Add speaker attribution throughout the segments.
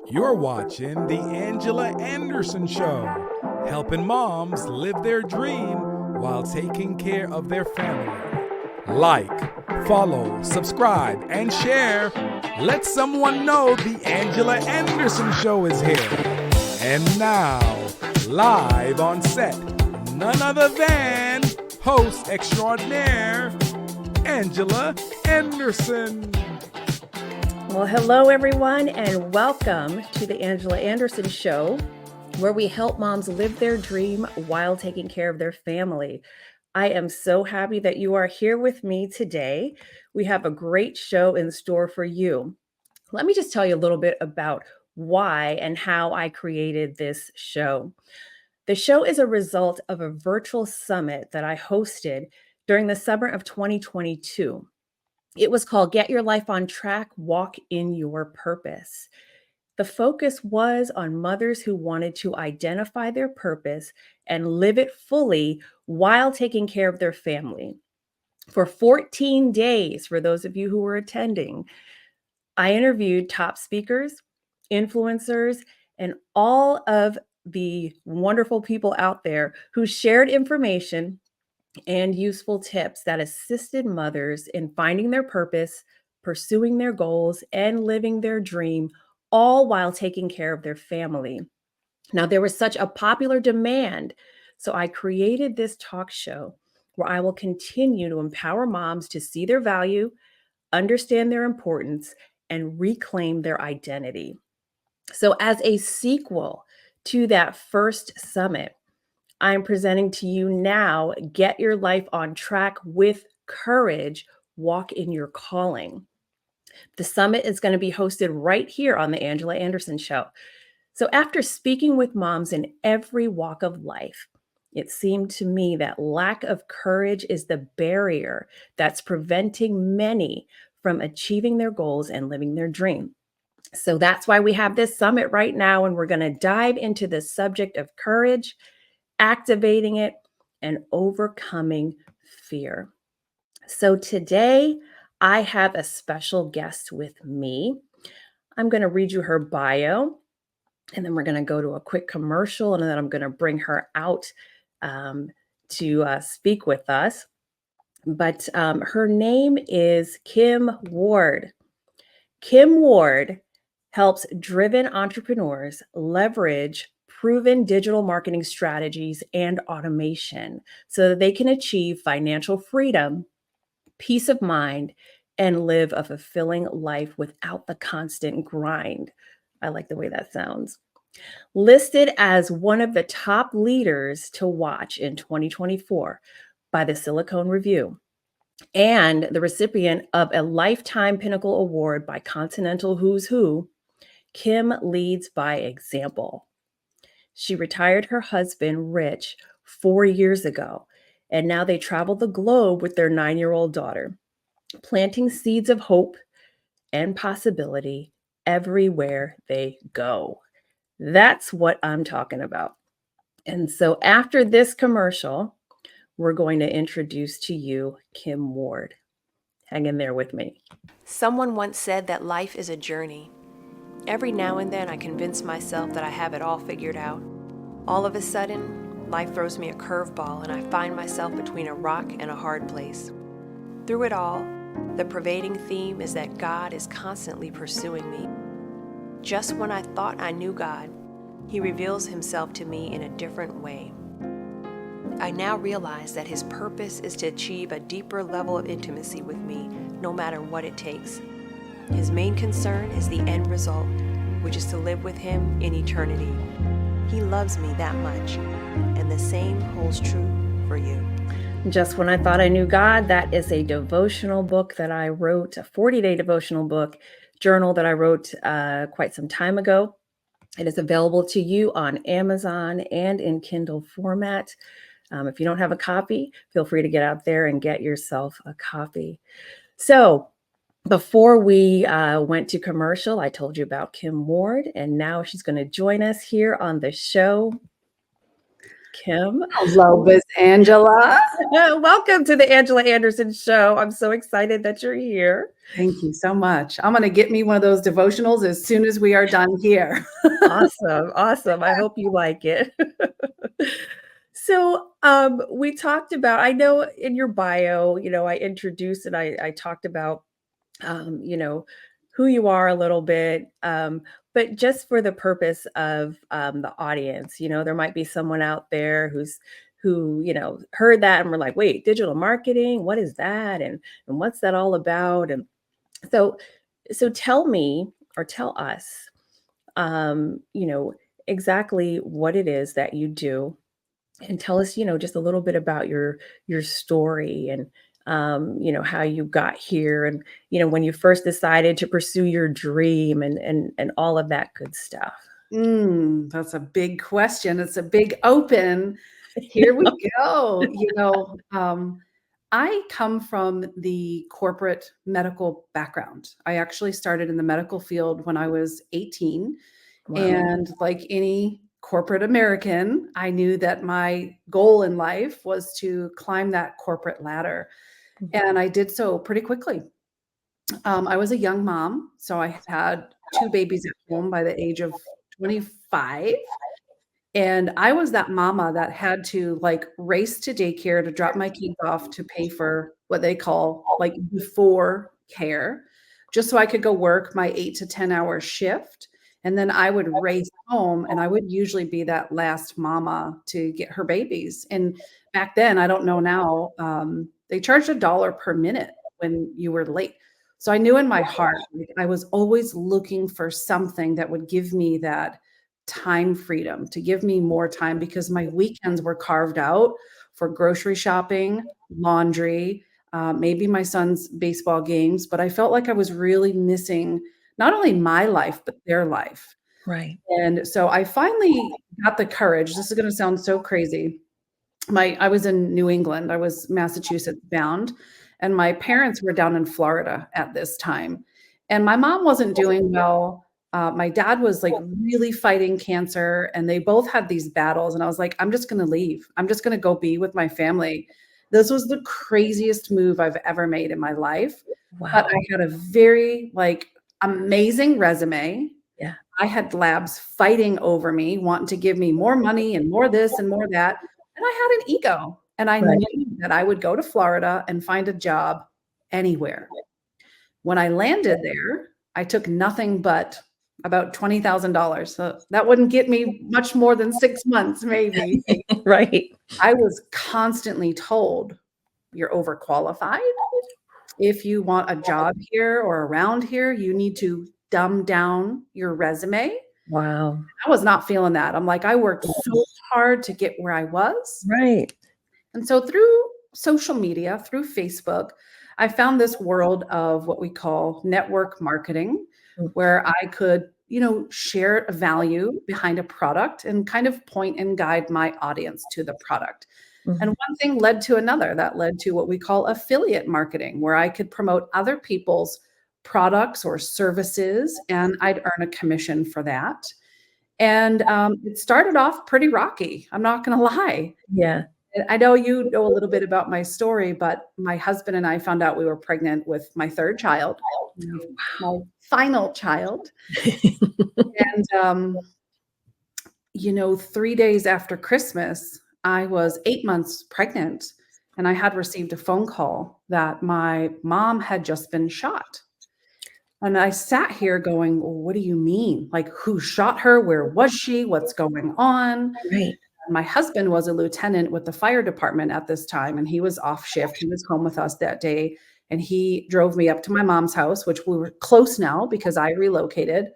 Speaker 1: You're watching The Angela Anderson Show, helping moms live their dream while taking care of their family. Like, follow, subscribe, and share. Let someone know The Angela Anderson Show is here. And now, live on set, none other than host extraordinaire, Angela Anderson.
Speaker 2: Well, hello, everyone, and welcome to the Angela Anderson Show, where we help moms live their dream while taking care of their family. I am so happy that you are here with me today. We have a great show in store for you. Let me just tell you a little bit about why and how I created this show. The show is a result of a virtual summit that I hosted during the summer of 2022. It was called Get Your Life on Track, Walk in Your Purpose. The focus was on mothers who wanted to identify their purpose and live it fully while taking care of their family. For 14 days, for those of you who were attending, I interviewed top speakers, influencers, and all of the wonderful people out there who shared information and useful tips that assisted mothers in finding their purpose, pursuing their goals, and living their dream, all while taking care of their family. Now, there was such a popular demand, so I created this talk show where I will continue to empower moms to see their value, understand their importance, and reclaim their identity. So, as a sequel to that first summit, I'm presenting to you now, Get Your Life on Track with Courage, Walk in Your Calling. The summit is going to be hosted right here on the Angela Anderson Show. So after speaking with moms in every walk of life, it seemed to me that lack of courage is the barrier that's preventing many from achieving their goals and living their dream. So that's why we have this summit right now, and we're going to dive into the subject of courage, activating it, and overcoming fear. So today, I have a special guest with me. I'm going to read you her bio, and then we're going to go to a quick commercial, and then I'm going to bring her out to speak with us. But her name is Kim Ward. Kim Ward helps driven entrepreneurs leverage proven digital marketing strategies and automation so that they can achieve financial freedom, peace of mind, and live a fulfilling life without the constant grind. I like the way that sounds. Listed as one of the top leaders to watch in 2024 by the Silicon Review, and the recipient of a Lifetime Pinnacle Award by Continental Who's Who, Kim leads by example. She retired her husband, Rich, 4 years ago, and now they travel the globe with their 9-year-old daughter, planting seeds of hope and possibility everywhere they go. That's what I'm talking about. And so after this commercial, we're going to introduce to you Kim Ward. Hang in there with me.
Speaker 3: Someone once said that life is a journey. Every now and then I convince myself that I have it all figured out. All of a sudden, life throws me a curveball and I find myself between a rock and a hard place. Through it all, the pervading theme is that God is constantly pursuing me. Just when I thought I knew God, He reveals Himself to me in a different way. I now realize that His purpose is to achieve a deeper level of intimacy with me, no matter what it takes. His main concern is the end result, which is to live with Him in eternity. He loves me that much, and the same holds true for you.
Speaker 2: Just When I Thought I Knew God, that is a devotional book that I wrote, a 40-day devotional book journal that I wrote quite some time ago. It is available to you on Amazon and in Kindle format. If you don't have a copy, feel free to get out there and get yourself a copy. So before we went to commercial, I told you about Kim Ward, and now she's going to join us here on the show. Kim.
Speaker 4: Hello, Miss Angela.
Speaker 2: Welcome to the Angela Anderson Show. I'm so excited that you're here.
Speaker 4: Thank you so much. I'm going to get me one of those devotionals as soon as we are done here.
Speaker 2: Awesome. Awesome. I hope you like it. So, we talked about, I know in your bio, I introduced and I talked about, you know, who you are a little bit. But just for the purpose of the audience, there might be someone out there who heard that and were like, wait, digital marketing, what is that? And what's that all about? And so tell me or tell us, um, you know, exactly what it is that you do, and tell us, just a little bit about your story, and how you got here, and when you first decided to pursue your dream, and all of that good stuff.
Speaker 4: That's a big question. It's a big open. Here we go. I come from the corporate medical background. I actually started in the medical field when I was 18.
Speaker 2: Wow.
Speaker 4: And like any corporate American, I knew that my goal in life was to climb that corporate ladder. And I did so pretty quickly. I was a young mom, so I had 2 babies at home by the age of 25. And I was that mama that had to like race to daycare to drop my kids off to pay for what they call like before care, just so I could go work my 8 to 10-hour shift. And then I would race home, and I would usually be that last mama to get her babies. And back then, I don't know now, they charged $1 per minute when you were late. So I knew in my heart, like, I was always looking for something that would give me that time freedom, to give me more time, because my weekends were carved out for grocery shopping, laundry, maybe my son's baseball games. But I felt like I was really missing not only my life, but their life.
Speaker 2: Right.
Speaker 4: And so I finally got the courage. This is going to sound so crazy. I was in New England. I was Massachusetts bound, and my parents were down in Florida at this time. And my mom wasn't doing well. My dad was like really fighting cancer, and they both had these battles. And I was like, I'm just going to leave. I'm just going to go be with my family. This was the craziest move I've ever made in my life.
Speaker 2: Wow.
Speaker 4: But I had a very amazing resume.
Speaker 2: Yeah.
Speaker 4: I had labs fighting over me, wanting to give me more money and more this and more that. And I had an ego, and I
Speaker 2: Right.
Speaker 4: knew that I would go to Florida and find a job anywhere. When I landed there, I took nothing but about $20,000. So that wouldn't get me much more than 6 months, maybe.
Speaker 2: Right.
Speaker 4: I was constantly told, you're overqualified. If you want a job here or around here, you need to dumb down your resume.
Speaker 2: Wow.
Speaker 4: I was not feeling that. I'm like, I worked so hard to get where I was.
Speaker 2: Right.
Speaker 4: And so through social media, through Facebook, I found this world of what we call network marketing, where I could, share a value behind a product and kind of point and guide my audience to the product. And one thing led to another. That led to what we call affiliate marketing, where I could promote other people's products or services, and I'd earn a commission for that. And it started off pretty rocky. I'm not going to lie.
Speaker 2: Yeah.
Speaker 4: I know you know a little bit about my story, but my husband and I found out we were pregnant with my 3rd child, my final child. And, 3 days after Christmas, I was 8 months pregnant, and I had received a phone call that my mom had just been shot. And I sat here going, well, what do you mean? Like, who shot her? Where was she? What's going on?
Speaker 2: Right.
Speaker 4: My husband was a lieutenant with the fire department at this time, and he was off shift. He was home with us that day, and he drove me up to my mom's house, which we were close now because I relocated,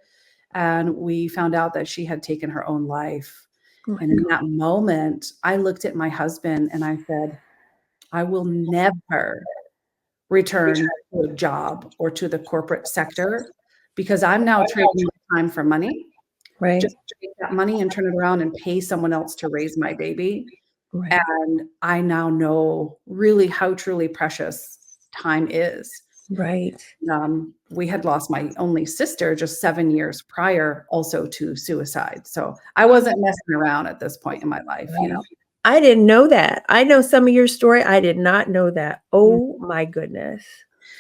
Speaker 4: and we found out that she had taken her own life. And in that moment, I looked at my husband and I said, I will never return to a job or to the corporate sector, because I'm now trading my time for money.
Speaker 2: Right.
Speaker 4: Just take that money and turn it around and pay someone else to raise my baby.
Speaker 2: Right.
Speaker 4: And I now know really how truly precious time is.
Speaker 2: Right.
Speaker 4: We had lost my only sister just 7 years prior, also to suicide. So I wasn't messing around at this point in my life,
Speaker 2: Right. I didn't know that. I know some of your story. I did not know that.
Speaker 4: Mhm.
Speaker 2: Oh my goodness.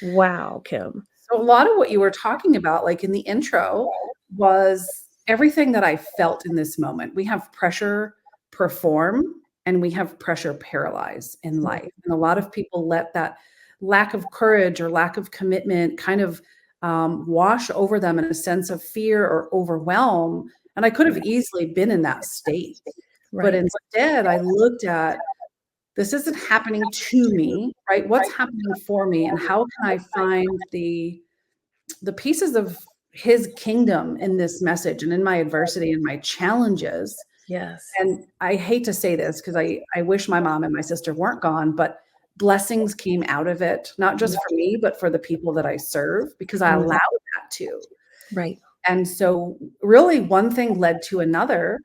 Speaker 2: Wow, Kim.
Speaker 4: So a lot of what you were talking about, like in the intro, was everything that I felt in this moment. We have pressure perform and we have pressure paralyze in
Speaker 2: Mm,
Speaker 4: life. And a lot of people let that lack of courage or lack of commitment kind of wash over them in a sense of fear or overwhelm. And I could have
Speaker 2: right,
Speaker 4: easily been in that state. But
Speaker 2: right.
Speaker 4: instead, I looked at this isn't happening to me, right? What's happening for me? And how can I find the pieces of his kingdom in this message and in my adversity and my challenges.
Speaker 2: Yes.
Speaker 4: And I hate to say this because I wish my mom and my sister weren't gone, but blessings came out of it, not just for me, but for the people that I serve because I
Speaker 2: Mm,
Speaker 4: allowed that to.
Speaker 2: right.
Speaker 4: And so, really, one thing led to another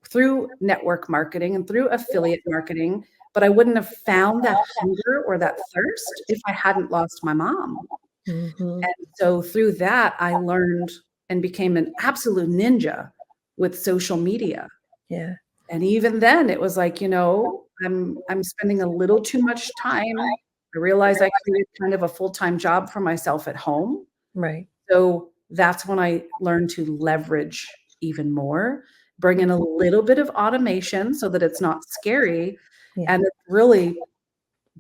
Speaker 4: through network marketing and through affiliate marketing. But I wouldn't have found that hunger or that thirst if I hadn't lost my mom.
Speaker 2: Hmm.
Speaker 4: And so through that, I learned and became an absolute ninja with social media.
Speaker 2: Yeah.
Speaker 4: And even then it was like, I'm spending a little too much time. I realized I created kind of a full-time job for myself at home.
Speaker 2: Right.
Speaker 4: So that's when I learned to leverage even more, bring in
Speaker 2: Mm,
Speaker 4: a little bit of automation so that it's not scary.
Speaker 2: yeah.
Speaker 4: And it really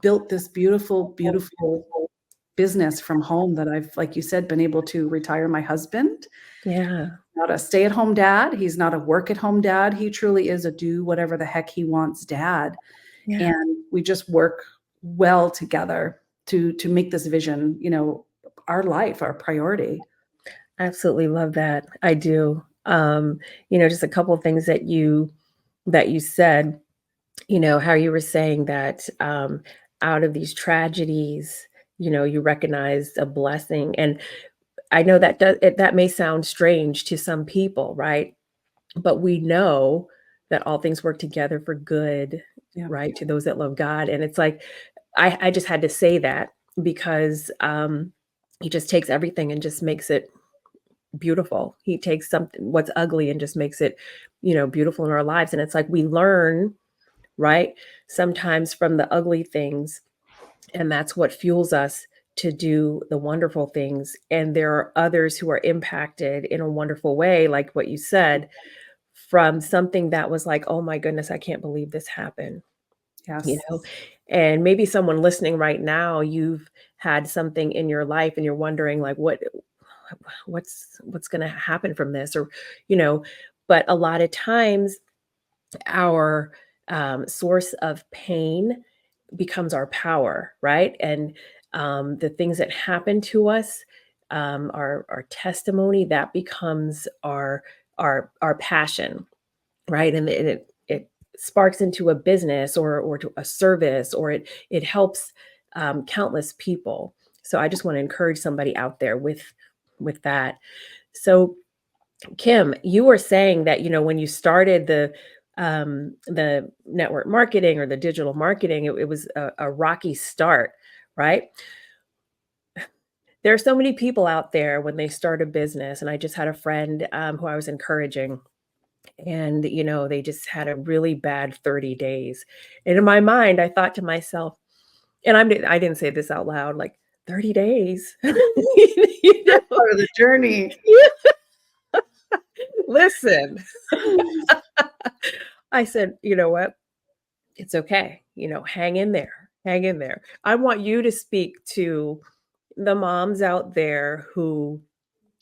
Speaker 4: built this beautiful, beautiful business from home that I've, like you said, been able to retire my husband.
Speaker 2: Yeah.
Speaker 4: Not a stay-at-home dad. He's not a work-at-home dad. He truly is a do whatever the heck he wants dad.
Speaker 2: Yeah.
Speaker 4: And we just work well together to make this vision, our life, our priority.
Speaker 2: Absolutely love that. I do. Just a couple of things that you said, how you were saying that out of these tragedies, you recognized a blessing. And I know that may sound strange to some people, right? But we know that all things work together for good,
Speaker 4: Yeah.
Speaker 2: right? To those that love God. And it's like, I just had to say that because he just takes everything and just makes it beautiful. He takes something what's ugly and just makes it, beautiful in our lives. And it's like we learn, right? Sometimes from the ugly things, and that's what fuels us to do the wonderful things. And there are others who are impacted in a wonderful way, like what you said, from something that was like, oh my goodness, I can't believe this happened, you
Speaker 4: Yes.
Speaker 2: know? And maybe someone listening right now, you've had something in your life and you're wondering like what's going to happen from this, or you know but a lot of times our source of pain becomes our power, right? And the things that happen to us, our testimony, that becomes our passion, right? And it sparks into a business or to a service, or it helps countless people. So I just want to encourage somebody out there with that. So Kim, you were saying that when you started the network marketing or the digital marketing, it was a rocky start, right? There are so many people out there when they start a business, and I just had a friend who I was encouraging, and they just had a really bad 30 days. And in my mind, I thought to myself, and I didn't say this out loud, like 30 days. you
Speaker 4: That's
Speaker 2: know,
Speaker 4: part of the journey.
Speaker 2: listen. I said, you know what? It's okay. Hang in there. Hang in there. I want you to speak to the moms out there who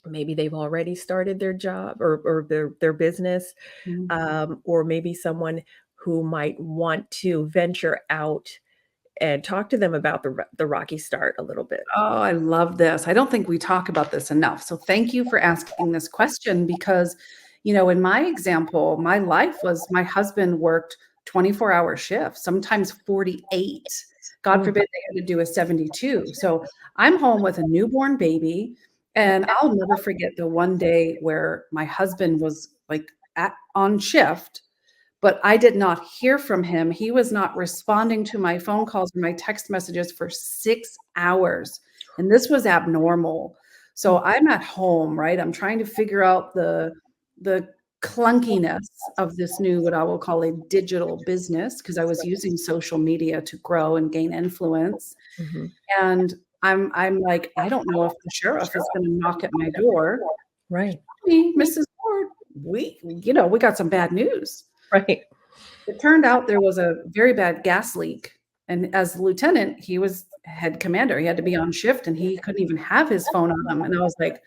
Speaker 2: maybe they've already started their job or their business,
Speaker 4: Mhm.
Speaker 2: or maybe someone who might want to venture out, and talk to them about the rocky start a little bit.
Speaker 4: Oh, I love this. I don't think we talk about this enough. So thank you for asking this question because, in my example, my life was my husband worked 24-hour shifts, sometimes 48. God
Speaker 2: Mm,
Speaker 4: forbid they had to do a 72. So I'm home with a newborn baby. And I'll never forget the one day where my husband was like on shift, but I did not hear from him. He was not responding to my phone calls or my text messages for 6 hours, and this was abnormal. So
Speaker 2: mm,
Speaker 4: I'm at home, right? I'm trying to figure out the clunkiness of this new, what I will call a digital business, because I was using social media to grow and gain influence.
Speaker 2: Mhm.
Speaker 4: And I'm like, I don't know if the sheriff is going to knock at my door.
Speaker 2: Right.
Speaker 4: Me, Mrs. Ford, we got some bad news.
Speaker 2: Right.
Speaker 4: It turned out there was a very bad gas leak. And as lieutenant, he was head commander. He had to be on shift and he couldn't even have his phone on him. And I was like,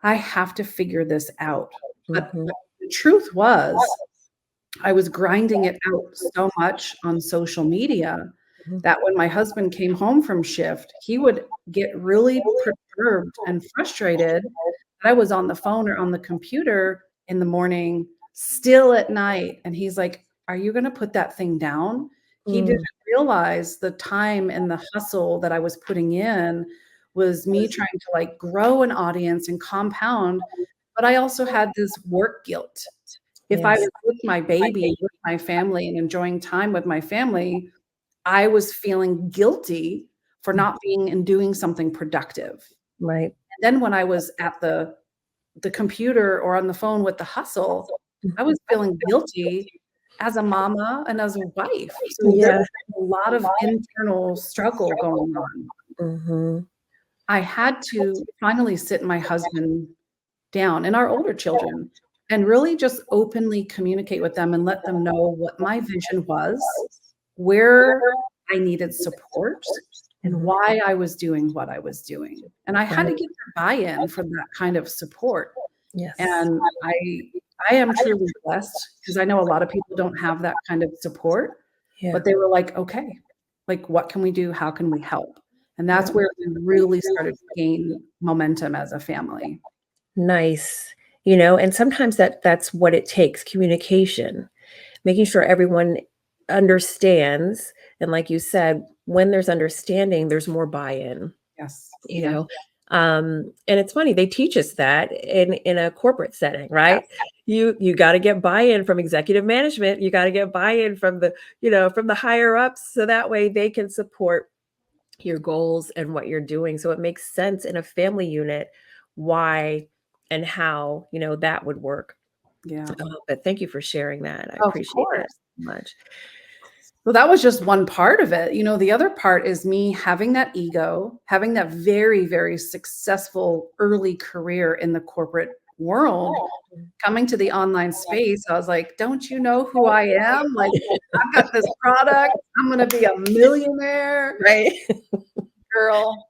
Speaker 4: I have to figure this out. But
Speaker 2: Mhm.
Speaker 4: the truth was, I was grinding it out so much on social media
Speaker 2: Mhm.
Speaker 4: that when my husband came home from shift, he would get really perturbed and frustrated that I was on the phone or on the computer in the morning, still at night. And he's like, are you going to put that thing down? He didn't
Speaker 2: Mm.
Speaker 4: realize the time and the hustle that I was putting in was me trying to like grow an audience and compound. But I also had this work guilt. If I
Speaker 2: Yes.
Speaker 4: was with my baby, with my family, and enjoying time with my family, I was feeling guilty for not being and doing something productive.
Speaker 2: Right.
Speaker 4: And then when I was at the computer or on the phone with the hustle, I was feeling guilty as a mama and as a wife. So there
Speaker 2: Yeah.
Speaker 4: was a lot of internal struggle going on.
Speaker 2: Mhm.
Speaker 4: I had to finally sit my husband down and our older children and really just openly communicate with them and let them know what my vision was, where I needed support, and
Speaker 2: Mhm.
Speaker 4: why I was doing what I was doing. And I had to
Speaker 2: Right.
Speaker 4: get their buy-in from that kind of support.
Speaker 2: Yes.
Speaker 4: And I am truly blessed because I know a lot of people don't have that kind of support,
Speaker 2: Yeah.
Speaker 4: but they were like, "Okay, like, what can we do? How can we help?" And
Speaker 2: Yeah.
Speaker 4: that's where we really started to gain momentum as a family.
Speaker 2: Nice. And sometimes that's what it takes, communication, making sure everyone understands. And like you said, when there's understanding, there's more buy-in,
Speaker 4: Yes.
Speaker 2: you
Speaker 4: Yeah.
Speaker 2: know. And it's funny, they teach us that in a corporate setting, right?
Speaker 4: Yes.
Speaker 2: You got to get buy-in from executive management. You got to get buy-in from the higher ups, so that way they can support your goals and what you're doing. So it makes sense in a family unit why and how, that would work.
Speaker 4: Yeah.
Speaker 2: But thank you for sharing that. I
Speaker 4: Of
Speaker 2: appreciate that
Speaker 4: course.
Speaker 2: so much.
Speaker 4: Well, that was just one part of it. The other part is me having that ego, having that very, very successful early career in the corporate world, coming to the online space. I was like, don't you know who I am? Like, I've got this product. I'm going to be a millionaire.
Speaker 2: Right.
Speaker 4: Girl,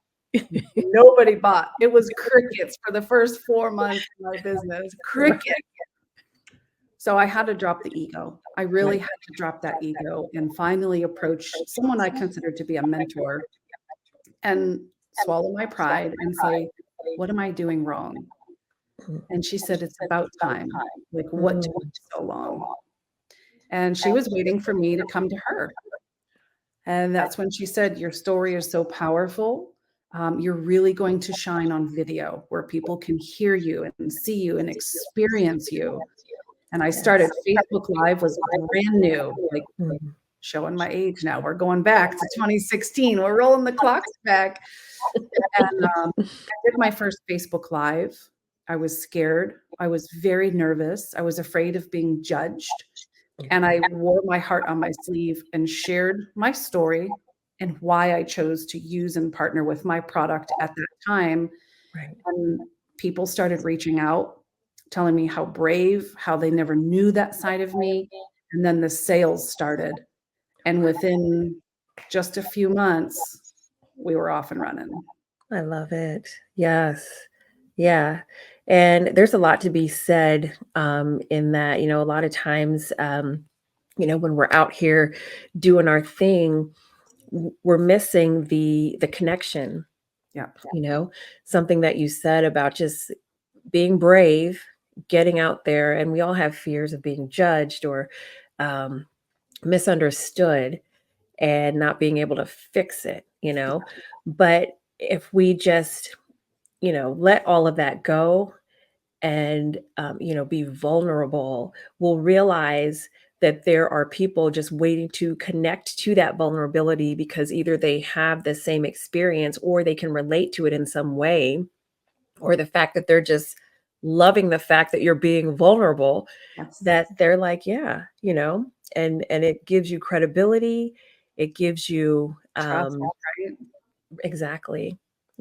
Speaker 4: nobody bought. It was crickets for the first 4 months of my business. Crickets. So I had to drop the ego. I really
Speaker 2: Right.
Speaker 4: had to drop that ego and finally approach someone I considered to be a mentor and swallow my pride and say, "What am I doing wrong?" And she said, "It's about time. Like, what took
Speaker 2: Mm,
Speaker 4: you so long?" And she was waiting for me to come to her. And that's when she said, "Your story is so powerful. You're really going to shine on video where people can hear you and see you and experience you." And I started.
Speaker 2: yes.
Speaker 4: Facebook Live was brand new, like
Speaker 2: Mhm.
Speaker 4: showing my age now. We're going back to 2016. We're rolling the clocks back. And I did my first Facebook Live. I was scared. I was very nervous. I was afraid of being judged. And I wore my heart on my sleeve and shared my story and why I chose to use and partner with my product at that time.
Speaker 2: Right.
Speaker 4: And people started reaching out, telling me how brave, how they never knew that side of me. And then the sales started. And within just a few months, we were off and running.
Speaker 2: I love it. Yes. Yeah. And there's a lot to be said in that, a lot of times, when we're out here doing our thing, we're missing the connection,
Speaker 4: Yeah.
Speaker 2: you know, something that you said about just being brave, getting out there, and we all have fears of being judged or um, misunderstood and not being able to fix it. But if we just, let all of that go and, be vulnerable, we'll realize that there are people just waiting to connect to that vulnerability because either they have the same experience or they can relate to it in some way, or the fact that they're just loving the fact that you're being vulnerable,
Speaker 4: Yes.
Speaker 2: that they're like, yeah, and it gives you credibility. It gives you
Speaker 4: Trust, right?
Speaker 2: exactly,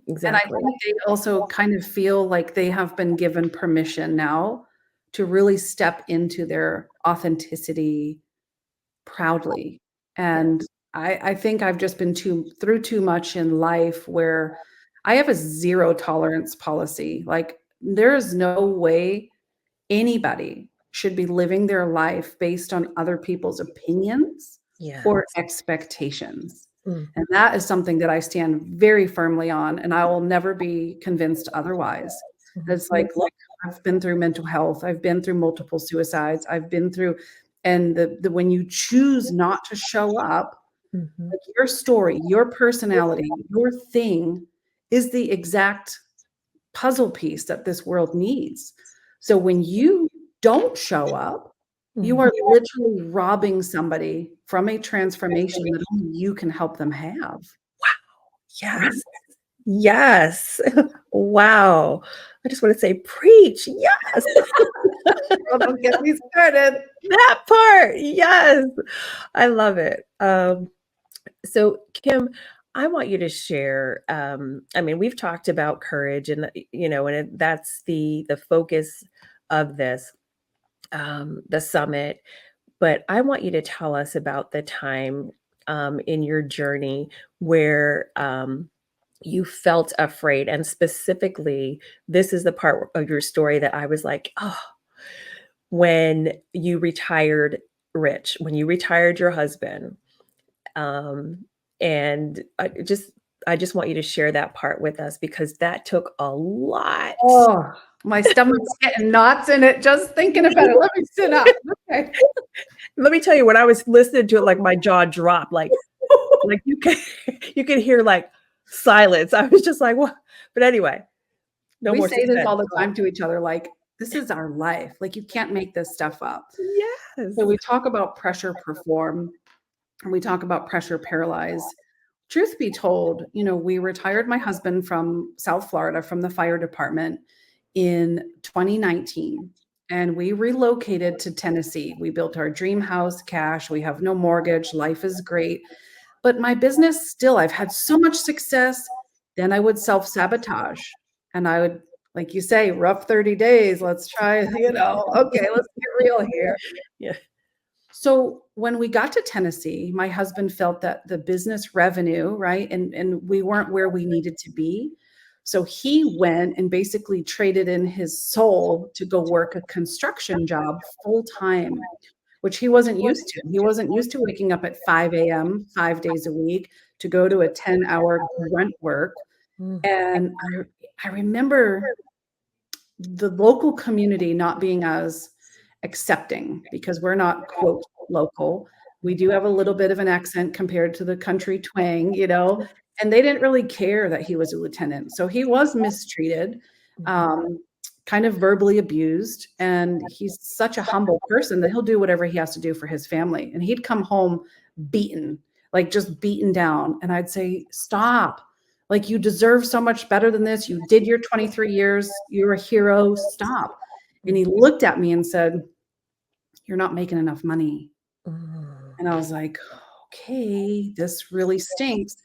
Speaker 4: And I
Speaker 2: exactly.
Speaker 4: think they also kind of feel like they have been given permission now to really step into their authenticity proudly.
Speaker 2: Yeah.
Speaker 4: And I think I've just been through too much in life where I have a zero tolerance policy. Like there is no way anybody should be living their life based on other people's opinions
Speaker 2: Yeah.
Speaker 4: or expectations.
Speaker 2: Mm.
Speaker 4: And that is something that I stand very firmly on, and I will never be convinced otherwise. It's like, look, I've been through mental health, I've been through multiple suicides, I've been through, and the when you choose not to show up,
Speaker 2: Mhm.
Speaker 4: like your story, your personality, your thing is the exact puzzle piece that this world needs. So when you don't show up, you
Speaker 2: Mhm.
Speaker 4: are literally robbing somebody from a transformation that only you can help them have. Right?
Speaker 2: Yes. Yes. Wow. I just want to say, preach. Yes.
Speaker 4: Well, don't get me started.
Speaker 2: That part. Yes. I love it. So Kim, I want you to share. I mean, we've talked about courage, and that's the focus of this, the summit. But I want you to tell us about the time in your journey where you felt afraid, and specifically, this is the part of your story that I was like, oh, when you retired rich, when you retired your husband. Um, and I just want you to share that part with us because that took a lot.
Speaker 4: Oh, my stomach's getting knots in it just thinking about it. Let me sit up. Okay.
Speaker 2: Let me tell you, when I was listening to it, like my jaw dropped, like you can you can hear like silence. I was just like, what? But anyway, no
Speaker 4: We
Speaker 2: more
Speaker 4: say this
Speaker 2: suspense.
Speaker 4: all the time to each other, like, this is our life. Like, you can't make this stuff up.
Speaker 2: Yes.
Speaker 4: So we talk about pressure perform, and we talk about pressure paralyze. Truth be told, we retired my husband from South Florida from the fire department in 2019, and we relocated to Tennessee. We built our dream house, cash. We have no mortgage. Life is great. But my business still, I've had so much success. Then I would self sabotage, and I would, like you say, rough 30 days. Let's try, okay, let's get real here.
Speaker 2: Yeah.
Speaker 4: So when we got to Tennessee, my husband felt that the business revenue, right, and we weren't where we needed to be. So he went and basically traded in his soul to go work a construction job full time, which he wasn't used to. He wasn't used to waking up at 5 a.m. 5 days a week to go to a 10-hour grunt work.
Speaker 2: Mm.
Speaker 4: And I remember the local community not being as accepting because we're not quote local. We do have a little bit of an accent compared to the country twang, and they didn't really care that he was a lieutenant. So he was mistreated, um, kind of verbally abused. And he's such a humble person that he'll do whatever he has to do for his family. And he'd come home beaten, like just beaten down. And I'd say, stop. Like, you deserve so much better than this. You did your 23 years. You're a hero. Stop. And he looked at me and said, you're not making enough money.
Speaker 2: Mm.
Speaker 4: And I was like, okay, this really stinks.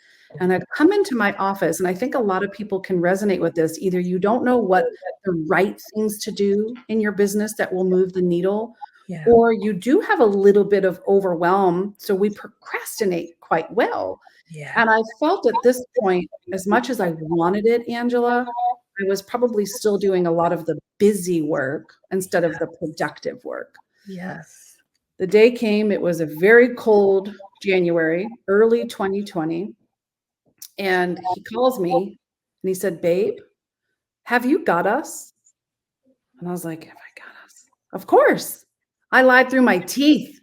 Speaker 4: And I'd come into my office, and I think a lot of people can resonate with this. Either you don't know what the right things to do in your business that will move the needle,
Speaker 2: Yeah.
Speaker 4: or you do have a little bit of overwhelm. So we procrastinate quite well.
Speaker 2: Yeah.
Speaker 4: And I felt at this point, as much as I wanted it, Angela, I was probably still doing a lot of the busy work instead of the productive work.
Speaker 2: Yes.
Speaker 4: The day came, it was a very cold January, early 2020. And he calls me and he said, babe, have you got us? And I was like, have I got us? Of course. I lied through my teeth.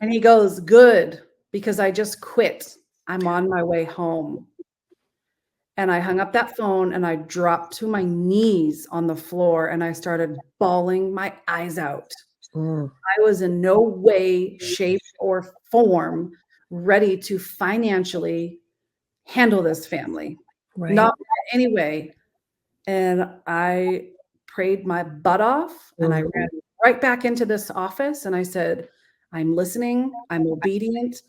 Speaker 4: And he goes, good, because I just quit. I'm on my way home. And I hung up that phone and I dropped to my knees on the floor and I started bawling my eyes out.
Speaker 2: Mm.
Speaker 4: I was in no way, shape, or form ready to financially handle this family.
Speaker 2: Right.
Speaker 4: Not in any way. And prayed my butt off, and I
Speaker 2: Mhm.
Speaker 4: ran right back into this office and I said, I'm listening, I'm obedient.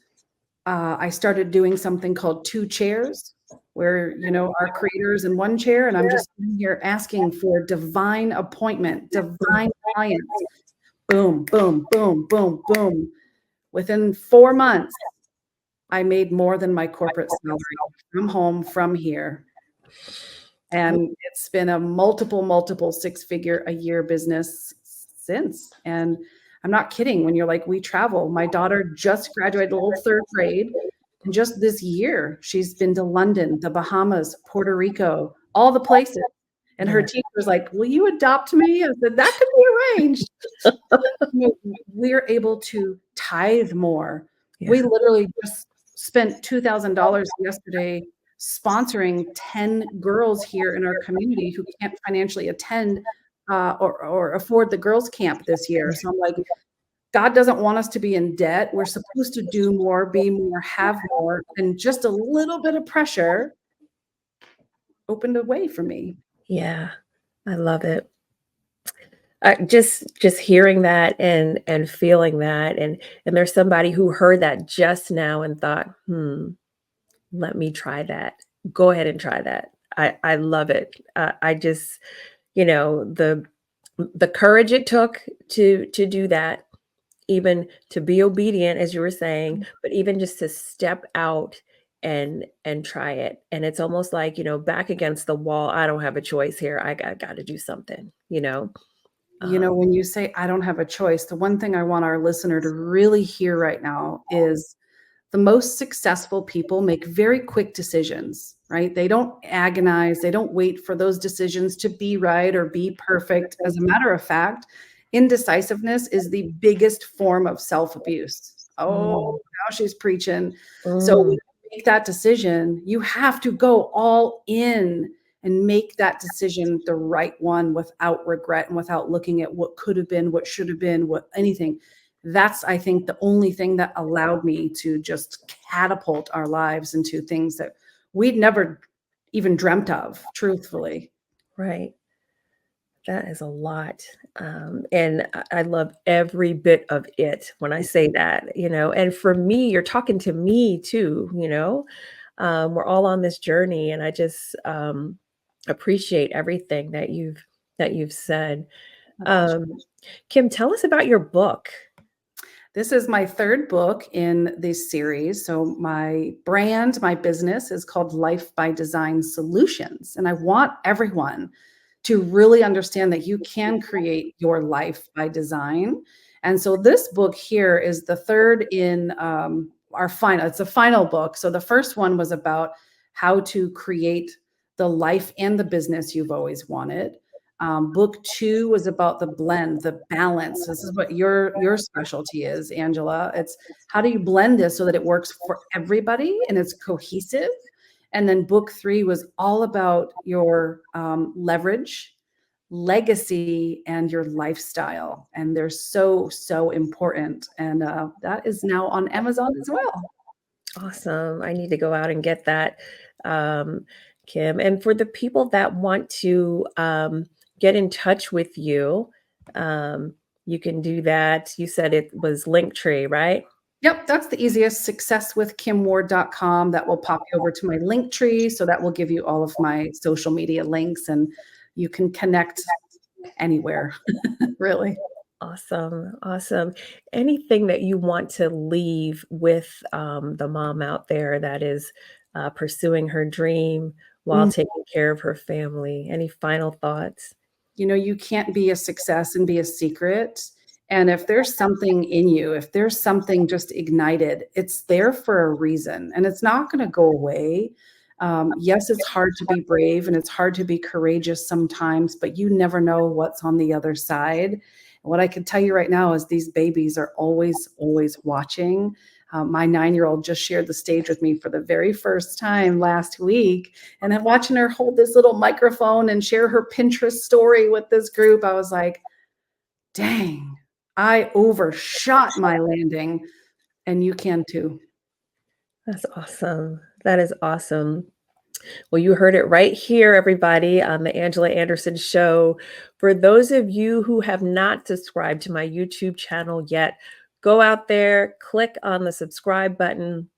Speaker 4: I started doing something called two chairs, where, our creator's in one chair and I'm just sitting here asking for divine appointment, divine clients. Boom, boom, boom, boom, boom. Within 4 months, I made more than my corporate salary from home, from here. And it's been a multiple six-figure a year business since. And I'm not kidding when you're like, we travel. My daughter just graduated little third grade. And just this year, she's been to London, the Bahamas, Puerto Rico, all the places. And her
Speaker 2: Yeah.
Speaker 4: teacher was like, will you adopt me? I said, that could be arranged. We're able to tithe more.
Speaker 2: Yeah.
Speaker 4: We literally just spent $2,000 yesterday sponsoring 10 girls here in our community who can't financially attend or afford the girls' camp this year. So I'm like, God doesn't want us to be in debt. We're supposed to do more, be more, have more, and just a little bit of pressure opened a way for me.
Speaker 2: Yeah. I love it. Just hearing that and feeling that, and there's somebody who heard that just now and thought, let me try that. Go ahead and try that. I love it. I just, the courage it took to do that, even to be obedient, as you were saying, but even just to step out and try it. And it's almost like, back against the wall. I don't have a choice here. I got to do something. Um,
Speaker 4: When you say I don't have a choice, the one thing I want our listener to really hear right now is the most successful people make very quick decisions, right? They don't agonize, they don't wait for those decisions to be right or be perfect. As a matter of fact, indecisiveness is the biggest form of self-abuse. Oh,
Speaker 2: mm,
Speaker 4: now she's preaching. So when
Speaker 2: mm,
Speaker 4: you make that decision, you have to go all in and make that decision the right one without regret and without looking at what could have been, what should have been, what anything. That's, I think, the only thing that allowed me to just catapult our lives into things that we'd never even dreamt of, truthfully.
Speaker 2: right. That is a lot. And I love every bit of it when I say that. And for me, you're talking to me too. We're all on this journey, and I just appreciate everything that you've said.
Speaker 4: My pleasure.
Speaker 2: Um, Kim, tell us about your book.
Speaker 4: This is my third book in this series. So my brand, my business is called Life by Design Solutions. And I want everyone to really understand that you can create your life by design. And so this book here is the third in it's a final book. So the first one was about how to create the life and the business you've always wanted. Book two was about the blend, the balance. This is what your specialty is, Angela. It's how do you blend this so that it works for everybody and it's cohesive. And then book three was all about your leverage, legacy, and your lifestyle. And they're so important. And that is now on Amazon as well.
Speaker 2: Awesome. I need to go out and get that, um, Kim. And for the people that want to get in touch with you, you can do that. You said it was Linktree, right?
Speaker 4: Yep, that's the easiest. Successwithkimward.com. That will pop you over to my link tree. So that will give you all of my social media links and you can connect anywhere, really.
Speaker 2: Awesome. Awesome. Anything that you want to leave with the mom out there that is pursuing her dream while
Speaker 4: Mm.
Speaker 2: taking care of her family? Any final thoughts?
Speaker 4: You can't be a success and be a secret. And if there's something in you, if there's something just ignited, it's there for a reason and it's not going to go away. Yes, it's hard to be brave and it's hard to be courageous sometimes, but you never know what's on the other side. And what I can tell you right now is these babies are always watching. My 9-year-old just shared the stage with me for the very first time last week. And then watching her hold this little microphone and share her Pinterest story with this group, I was like, dang, I overshot my landing, and you can too.
Speaker 2: That's awesome. That is awesome. Well, you heard it right here, everybody, on the Angela Anderson Show. For those of you who have not subscribed to my YouTube channel yet, go out there, click on the subscribe button.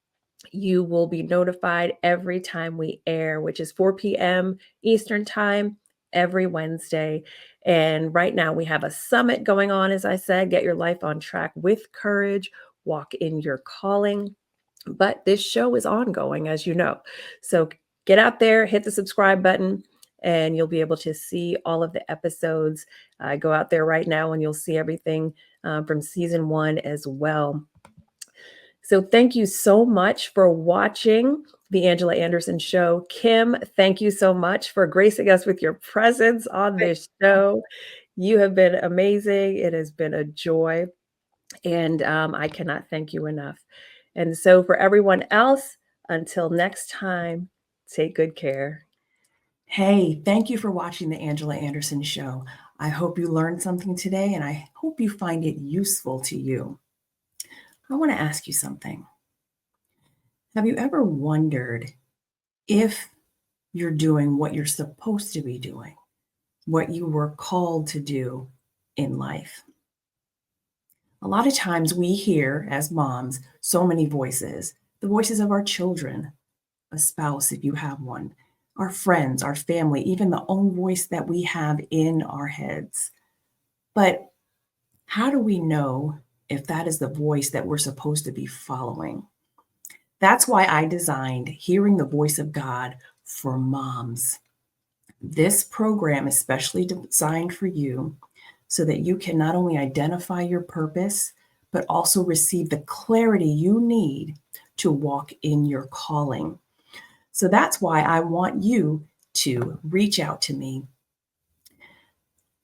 Speaker 2: You will be notified every time we air, which is 4 p.m. Eastern Time every Wednesday. And right now we have a summit going on, as I said, Get Your Life on Track with Courage, Walk in Your Calling. But this show is ongoing, as you know. So get out there, hit the subscribe button, and you'll be able to see all of the episodes. Go out there right now and you'll see everything from season 1 as well. So thank you so much for watching the Angela Anderson Show. Kim, thank you so much for gracing us with your presence on this show. You have been amazing. It has been a joy, and I cannot thank you enough. And so for everyone else, until next time, take good care.
Speaker 5: Hey, thank you for watching the Angela Anderson Show. I hope you learned something today, and I hope you find it useful to you. I want to ask you something. Have you ever wondered if you're doing what you're supposed to be doing, what you were called to do in life? A lot of times we hear, as moms, so many voices, the voices of our children, a spouse if you have one, our friends, our family, even the own voice that we have in our heads. But how do we know if that is the voice that we're supposed to be following? That's why I designed Hearing the Voice of God for Moms. This program is specially designed for you so that you can not only identify your purpose, but also receive the clarity you need to walk in your calling. So that's why I want you to reach out to me.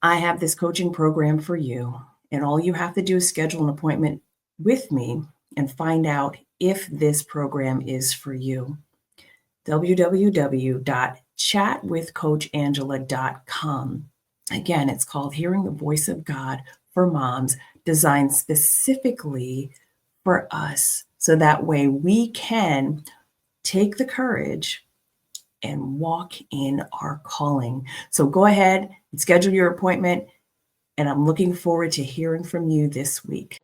Speaker 5: I have this coaching program for you, and all you have to do is schedule an appointment with me and find out if this program is for you. www.chatwithcoachangela.com. Again, it's called Hearing the Voice of God for Moms, designed specifically for us, so that way we can take the courage and walk in our calling. So go ahead and schedule your appointment, and I'm looking forward to hearing from you this week.